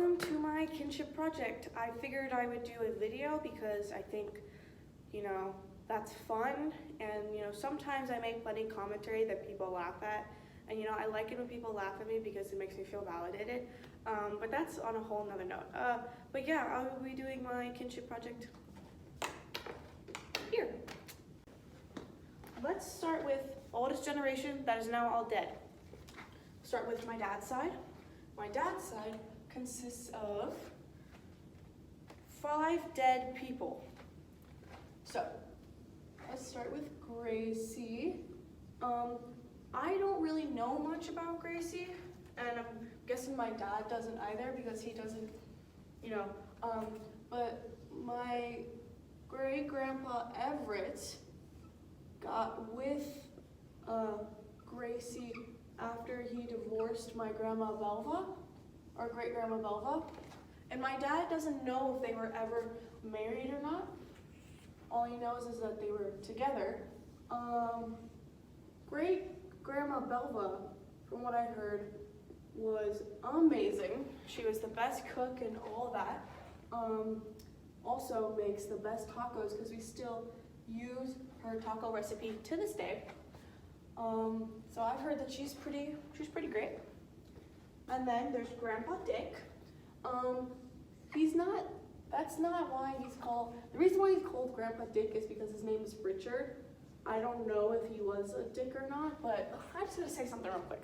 welcome to my kinship project. I figured I would do a video because I think, that's fun, and sometimes I make funny commentary that people laugh at, and I like it when people laugh at me because it makes me feel validated, but that's on a whole nother note. But yeah, I will be doing my kinship project here. Let's start with oldest generation that is now all dead. Start with my dad's side. My dad's side consists of 5 dead people. So, let's start with Gracie. I don't really know much about Gracie, and I'm guessing my dad doesn't either because he doesn't, but my great-grandpa Everett got with Gracie after he divorced my grandma Belva, or great-grandma Belva, and my dad doesn't know if they were ever married or not. All he knows is that they were together. Great-grandma Belva, from what I heard, was amazing. She was the best cook and all that. Also makes the best tacos because we still use her taco recipe to this day. So I've heard that she's pretty great. And then there's Grandpa Dick. That's not why he's called, the reason why he's called Grandpa Dick is because his name is Richard. I don't know if he was a dick or not, but I'm just gonna say something real quick.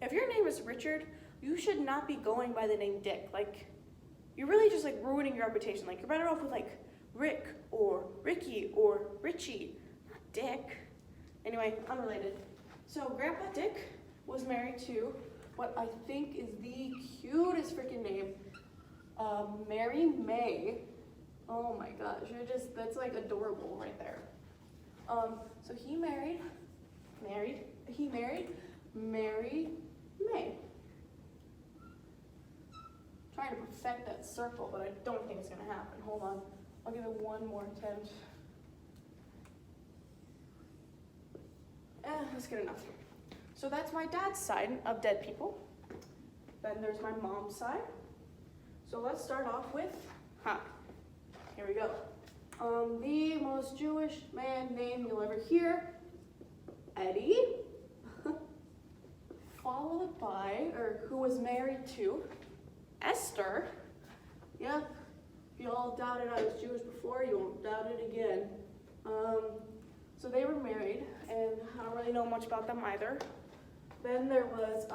If your name is Richard, you should not be going by the name Dick. Like, you're really just ruining your reputation. Like, you're better off with Rick or Ricky or Richie, not Dick. Anyway, unrelated. So Grandpa Dick was married to what I think is the cutest freaking name, Mary May. Oh my gosh, that's adorable right there. So he married Mary May. Trying to perfect that circle, but I don't think it's gonna happen. Hold on, I'll give it one more attempt. That's good enough. So that's my dad's side of dead people. Then there's my mom's side. So let's start off with, here we go. The most Jewish man name you'll ever hear, Eddie. Followed by, or who was married to, Esther. Yep, if you all doubted I was Jewish before, you won't doubt it again. So they were married, and I don't really know much about them either. Then there was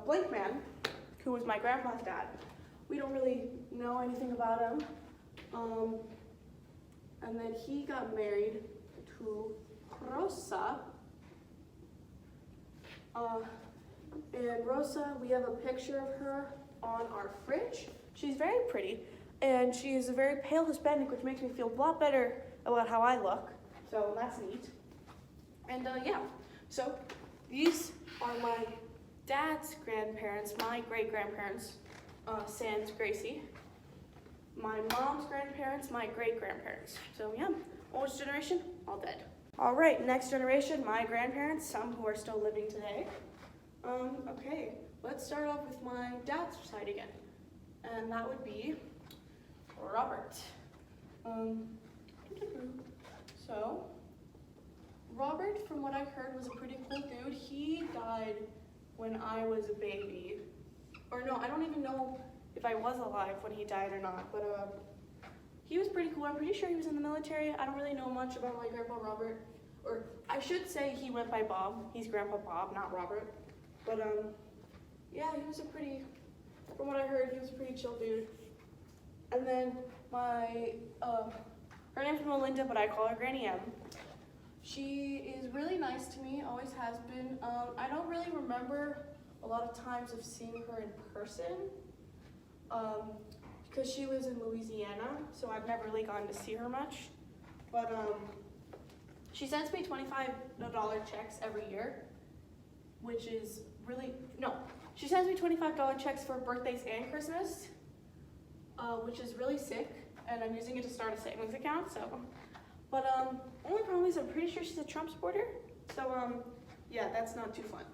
Blank Man, who was my grandpa's dad. We don't really know anything about him. And then he got married to Rosa. And Rosa, we have a picture of her on our fridge. She's very pretty, and she is a very pale Hispanic, which makes me feel a lot better about how I look. So that's neat. And yeah, so these are my dad's grandparents, my great-grandparents, sans Gracie. My mom's grandparents, my great-grandparents. So yeah, oldest generation, all dead. All right, next generation, my grandparents, some who are still living today. Okay, let's start off with my dad's side again. And that would be Robert. So, Robert, from what I heard, was a pretty cool dude. He died when I was a baby. Or no, I don't even know if I was alive when he died or not, but he was pretty cool. I'm pretty sure he was in the military. I don't really know much about my grandpa Robert. Or I should say he went by Bob. He's Grandpa Bob, not Robert. But yeah, he was from what I heard, he was a pretty chill dude. And then my, her name's Melinda, but I call her Granny M. She is really nice to me, always has been. I don't really remember a lot of times of seeing her in person, because she was in Louisiana, so I've never really gotten to see her much. But she sends me $25 checks every year, which is really, no, she sends me $25 checks for birthdays and Christmas, which is really sick, and I'm using it to start a savings account, so. But only problem is I'm pretty sure she's a Trump supporter, so yeah, that's not too fun.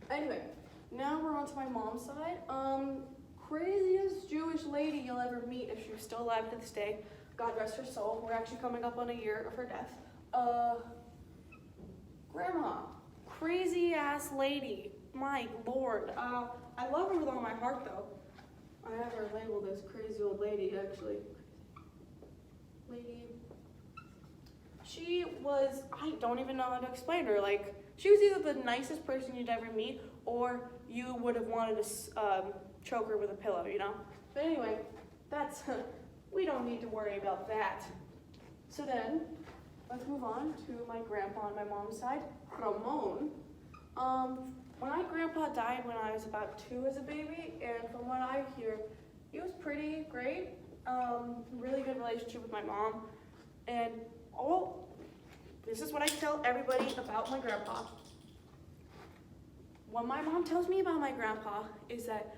Anyway, Now we're on to my mom's side. Craziest Jewish lady you'll ever meet if she was still alive to this day. God rest her soul. We're actually coming up on a year of her death. Grandma. Crazy ass lady. My lord. I love her with all my heart though. I have her labeled as crazy old lady actually. Lady. She was, I don't even know how to explain her. Like, she was either the nicest person you'd ever meet, or you would have wanted to choke her with a pillow, you know? But anyway, that's, we don't need to worry about that. So then, let's move on to my grandpa on my mom's side, Ramon. My grandpa died when I was about 2 as a baby, and from what I hear, he was pretty great. Really good relationship with my mom, and this is what I tell everybody about my grandpa. What my mom tells me about my grandpa is that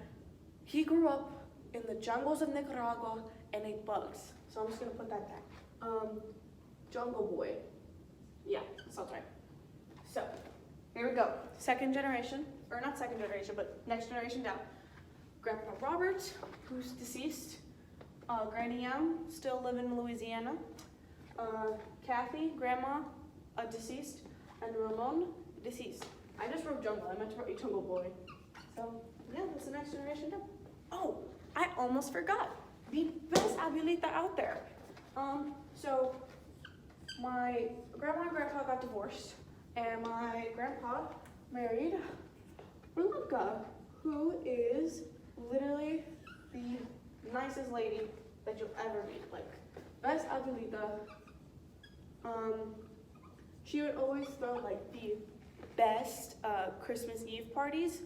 he grew up in the jungles of Nicaragua and ate bugs. So I'm just gonna put that back. Jungle boy. Yeah, that sounds right. So, here we go. Second generation, or not second generation, but next generation down. Grandpa Robert, who's deceased. Granny M, still living in Louisiana. Kathy, grandma, deceased. And Ramon, deceased. I just wrote jungle, I meant to write jungle boy. So, yeah, that's the next generation down. Oh, I almost forgot. The best abuelita out there. So, my grandma and grandpa got divorced, and my grandpa married Belinka, who is literally the nicest lady that you'll ever meet. Like, best abuelita. She would always throw like the best Christmas Eve parties,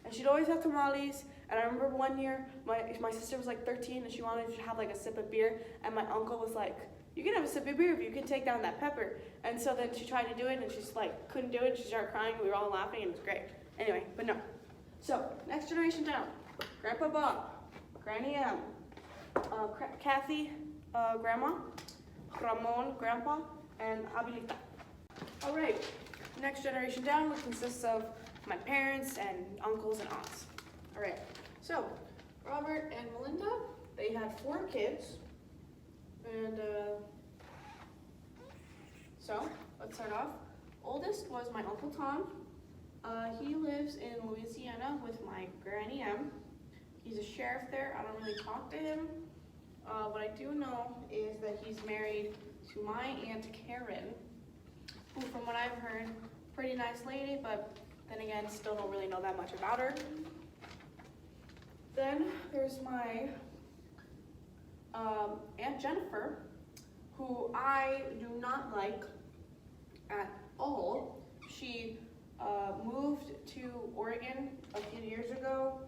and she'd always have tamales. And I remember one year, my sister was like 13, and she wanted to have like a sip of beer, and my uncle was like, "You can have a sip of beer if you can take down that pepper." And so then she tried to do it, and she's like, couldn't do it. She started crying. We were all laughing, and it was great. Anyway, but no. So next generation down: Grandpa Bob, Granny M, Kathy, Grandma, Ramon, Grandpa, and Abuelita. All right. Next generation down, which consists of my parents and uncles and aunts. All right. So Robert and Melinda, they had 4 kids. And so let's start off. Oldest was my Uncle Tom. He lives in Louisiana with my Granny M. He's a sheriff there. I don't really talk to him. What I do know is that he's married to my Aunt Karen, who, from what I've heard, pretty nice lady, but then again, still don't really know that much about her. Then there's my Aunt Jennifer, who I do not like at all. She moved to Oregon a few years ago,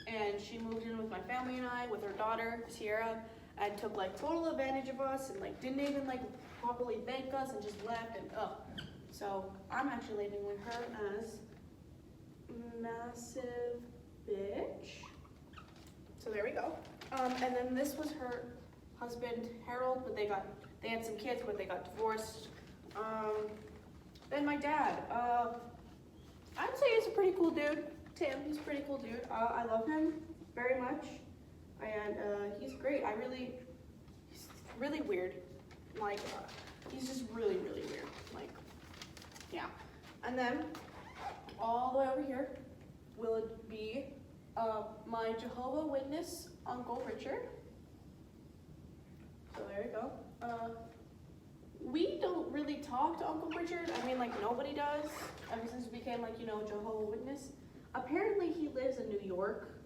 and she moved in with my family and I, with her daughter, Sierra, and took like total advantage of us, and like didn't even like properly thank us, and just left, and So I'm actually labeling her as massive bitch. So there we go. And then this was her husband, Harold, but they had some kids, but they got divorced. Then my dad, I'd say he's a pretty cool dude. Tim, he's a pretty cool dude. I love him very much, and he's great. He's really weird. Like, he's just really, really weird. Like, yeah. And then, all the way over here will be my Jehovah's Witness Uncle Richard. So there you go. We don't really talk to Uncle Richard. I mean, like, nobody does, ever since we became, like, Jehovah's Witness. Apparently, he lives in New York.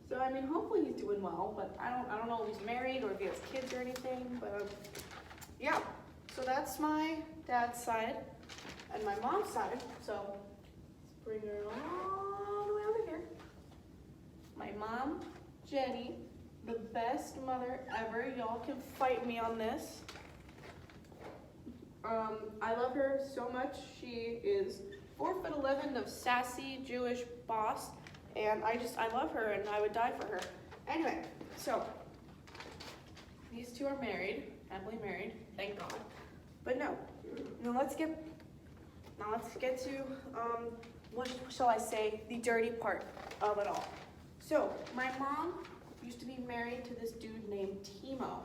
So, I mean, hopefully he's doing well, but I don't know if he's married or if he has kids or anything, but, yeah. So that's my dad's side and my mom's side. So, let's bring her all the way over here. My mom, Jenny, the best mother ever. Y'all can fight me on this. I love her so much. She is 4'11" of sassy Jewish boss, and I love her, and I would die for her. Anyway, so these two are married, happily married, thank God. But now let's get to what shall I say, the dirty part of it all. So, my mom used to be married to this dude named Timo.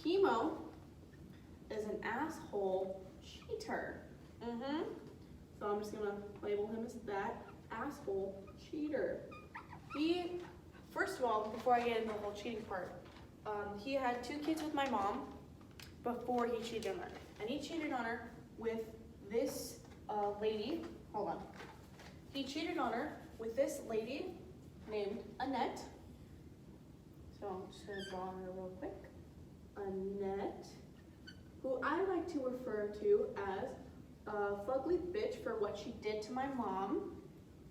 Timo is an asshole cheater. So I'm just gonna label him as that asshole cheater. He, first of all, before I get into the whole cheating part, he had 2 kids with my mom before he cheated on her. And he cheated on her with this lady, hold on. He cheated on her with this lady named Annette. So I'm just gonna draw her real quick. Annette, who I like to refer to as a fugly bitch for what she did to my mom.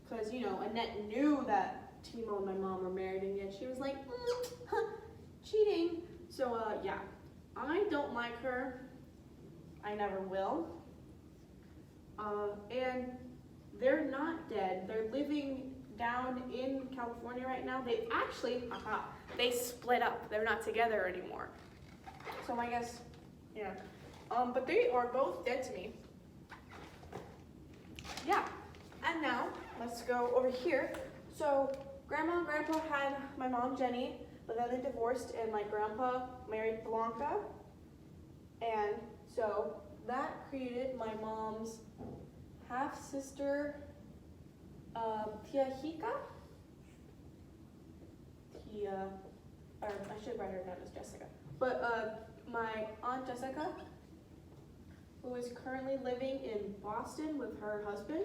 Because, you know, Annette knew that Timo and my mom were married, and yet she was like, cheating. So, yeah, I don't like her. I never will. And they're not dead. They're living down in California right now. They actually, they split up. They're not together anymore. So I guess, yeah. But they are both dead to me. Yeah. And now, let's go over here. So, Grandma and Grandpa had my mom, Jenny, but then they divorced, and my grandpa married Blanca. And so, that created my mom's half-sister, Tia Hika? Or I should write her down as Jessica. But my Aunt Jessica, who is currently living in Boston with her husband.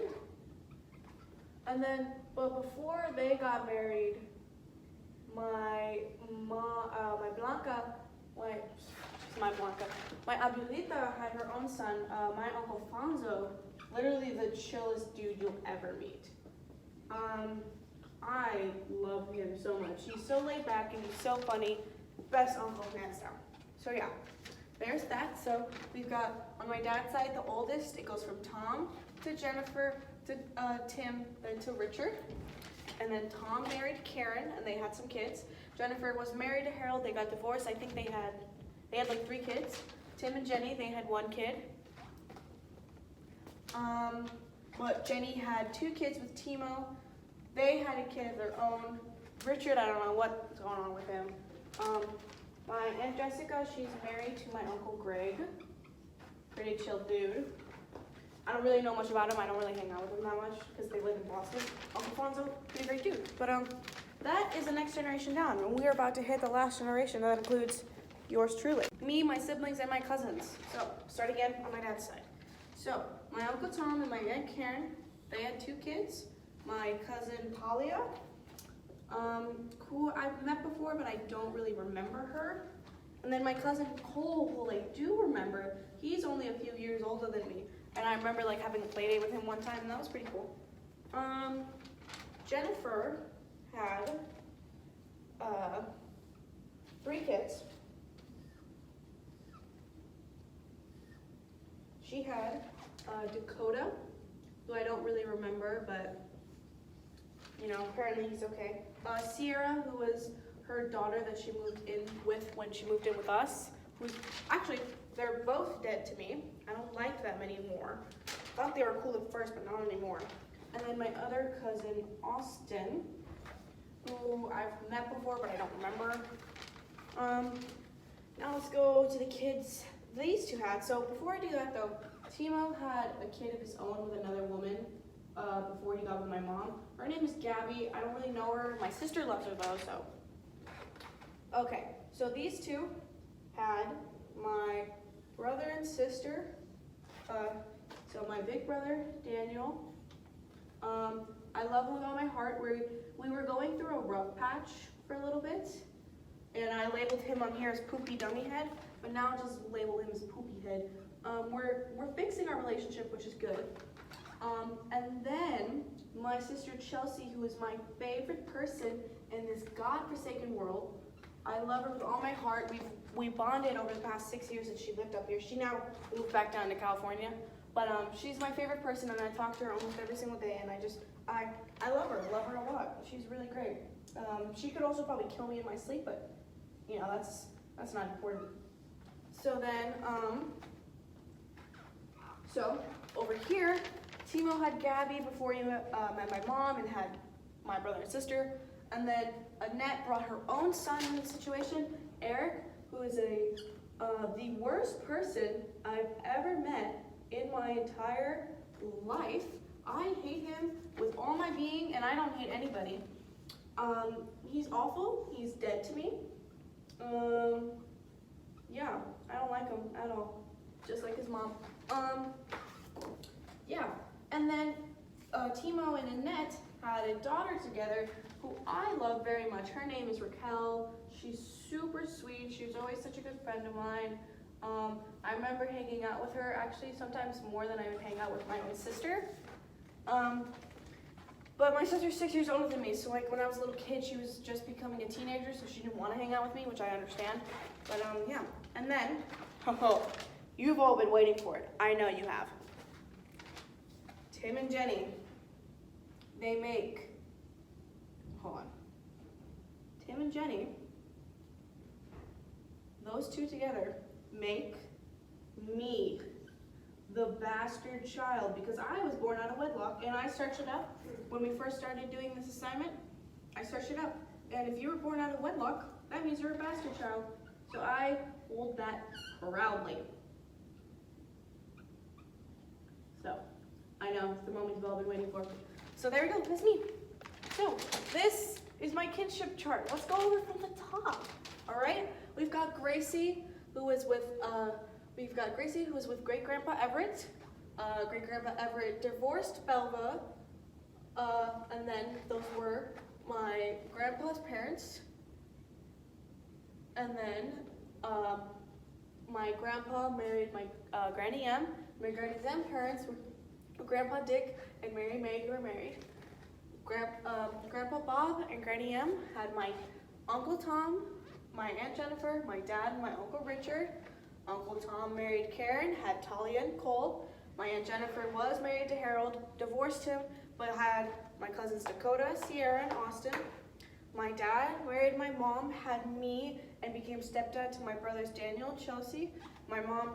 And then, but before they got married, my abuelita had her own son, my Uncle Fonzo, literally the chillest dude you'll ever meet. I love him so much. He's so laid back and he's so funny. Best uncle, hands down. So yeah, there's that. So we've got, on my dad's side, the oldest, it goes from Tom to Jennifer to Tim, then to Richard. And then Tom married Karen, and they had some kids. Jennifer was married to Harold. They got divorced. I think they had like 3 kids. Tim and Jenny, they had 1 kid. But Jenny had 2 kids with Timo. They had a kid of their own. Richard, I don't know what's going on with him. My Aunt Jessica, she's married to my Uncle Greg. Pretty chill dude. I don't really know much about him. I don't really hang out with him that much because they live in Boston. Uncle Fonzo, pretty great dude. But that is the next generation down, and we are about to hit the last generation. That includes yours truly. Me, my siblings, and my cousins. So, start again on my dad's side. So, my Uncle Tom and my Aunt Karen, they had 2 kids. My cousin Talia, who I've met before, but I don't really remember her. And then my cousin Cole, who I do remember, he's only a few years older than me. And I remember like having a play date with him one time, and that was pretty cool. Jennifer had 3 kids. She had Dakota, who I don't really remember, but you know, apparently he's okay. Sierra, who was her daughter that she moved in with when she moved in with us. Who's actually, they're both dead to me. I don't like them anymore. Thought they were cool at first, but not anymore. And then my other cousin, Austin, who I've met before, but I don't remember. Now let's go to the kids these 2 had. So before I do that though, Timo had a kid of his own with another woman before he got with my mom. Her name is Gabby. I don't really know her. My sister loves her though, so. Okay, so these 2 had my brother and sister. So my big brother, Daniel. I love him with all my heart. We were going through a rough patch for a little bit, and I labeled him on here as Poopy Dummy Head, but now I'll just label him as Poopy Head. We're fixing our relationship, which is good. And then my sister Chelsea, who is my favorite person in this godforsaken world. I love her with all my heart. We bonded over the past 6 years that she lived up here. She now moved back down to California, but she's my favorite person, and I talk to her almost every single day, and I love her a lot. She's really great. She could also probably kill me in my sleep, but you know, that's not important. So then, so over here, Timo had Gabby before he met my mom and had my brother and sister. And then Annette brought her own son in the situation, Eric, who is the worst person I've ever met in my entire life. I hate him with all my being, and I don't hate anybody. He's awful. He's dead to me. Yeah, I don't like him at all. Just like his mom. Yeah, and then Timo and Annette had a daughter together who I love very much. Her name is Raquel. She's super sweet. She was always such a good friend of mine. I remember hanging out with her actually sometimes more than I would hang out with my own sister. But my sister's 6 years older than me, so like when I was a little kid, she was just becoming a teenager, so she didn't want to hang out with me, which I understand. But yeah, and then, you've all been waiting for it. I know you have. Tim and Jenny, they make, hold on. Tim and Jenny, those two together make me the bastard child, because I was born out of wedlock, and I searched it up. When we first started doing this assignment, I searched it up. And if you were born out of wedlock, that means you're a bastard child. So I hold that proudly. So, I know, it's the moment you've all been waiting for. So there we go, that's me. So, this is my kinship chart. Let's go over from the top, all right? We've got Gracie, who is with, Great-Grandpa Everett. Great-Grandpa Everett divorced Belva, and then those were my grandpa's parents. And then my grandpa married my Granny M. My Granny M's parents were Grandpa Dick and Mary May, who were married. Grandpa Bob and Granny M had my Uncle Tom, my Aunt Jennifer, my dad, and my Uncle Richard. Uncle Tom married Karen, had Talia and Cole. My Aunt Jennifer was married to Harold, divorced him, but had my cousins Dakota, Sierra, and Austin. My dad married my mom, had me, and became stepdad to my brothers Daniel and Chelsea. My mom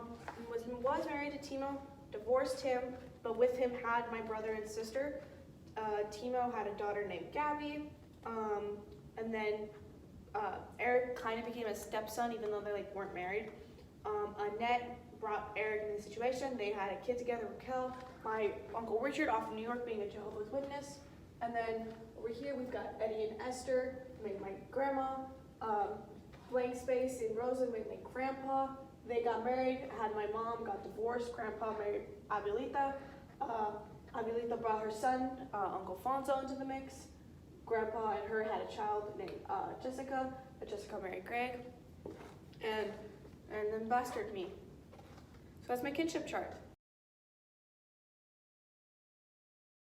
was married to Timo, divorced him, but with him had my brother and sister. Timo had a daughter named Gabby, and then Eric kind of became a stepson, even though they weren't married. Annette brought Eric in the situation. They had a kid together, Raquel. My Uncle Richard off in New York being a Jehovah's Witness. And then over here we've got Eddie and Esther, made my grandma. Blank space in Rosa made my grandpa. They got married, had my mom, got divorced. Grandpa married Abuelita. Abuelita brought her son, Uncle Fonzo, into the mix. Grandpa and her had a child named Jessica, but Jessica married Greg. And then bastard me. So that's my kinship chart.